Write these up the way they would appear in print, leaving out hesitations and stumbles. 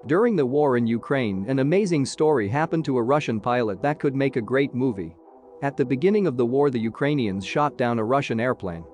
During the war in Ukraine, an amazing story happened to a Russian pilot that could make a great movie. At the beginning of the war, the Ukrainians shot down a Russian airplane.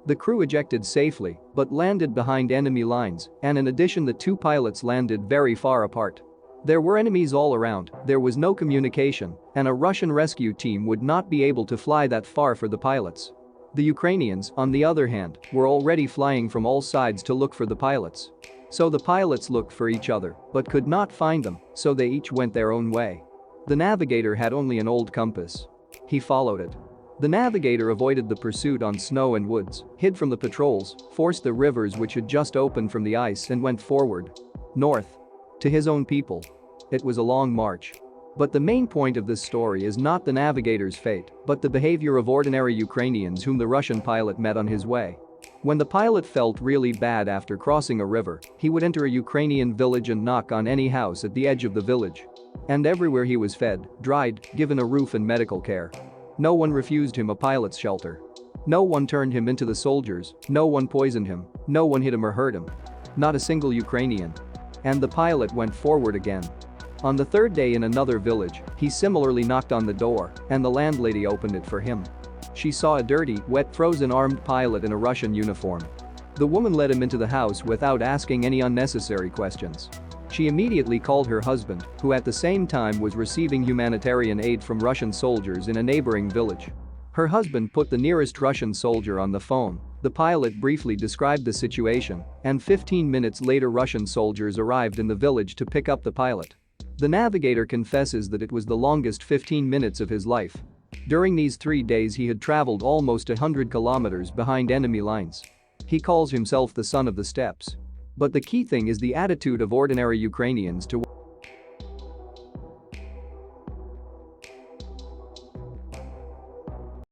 The crew ejected safely but landed behind enemy lines, and in addition the two pilots landed very far apart. There were enemies all around, there was no communication, and a Russian rescue team would not be able to fly that far for the pilots. The Ukrainians, on the other hand, were already flying from all sides to look for the pilots. So the pilots looked for each other but could not find them, so they each went their own way. The navigator had only an old compass. He followed it. The navigator avoided the pursuit on snow and woods, hid from the patrols, forced the rivers which had just opened from the ice and went forward. North. To his own people. It was a long march. But the main point of this story is not the navigator's fate, but the behavior of ordinary Ukrainians whom the Russian pilot met on his way. When the pilot felt really bad after crossing a river, he would enter a Ukrainian village and knock on any house at the edge of the village. And everywhere he was fed, dried, given a roof and medical care. No one refused him a pilot's shelter. No one turned him into the soldiers, no one poisoned him, no one hit him or hurt him. Not a single Ukrainian. And the pilot went forward again. On the third day in another village, he similarly knocked on the door, and the landlady opened it for him. She saw a dirty, wet, frozen armed pilot in a Russian uniform. The woman let him into the house without asking any unnecessary questions. She immediately called her husband, who at the same time was receiving humanitarian aid from Russian soldiers in a neighboring village. Her husband put the nearest Russian soldier on the phone. The pilot briefly described the situation, and 15 minutes later Russian soldiers arrived in the village to pick up the pilot. The navigator confesses that it was the longest 15 minutes of his life. During these 3 days he had traveled almost 100 kilometers behind enemy lines. He calls himself the son of the steppes. But the key thing is the attitude of ordinary Ukrainians to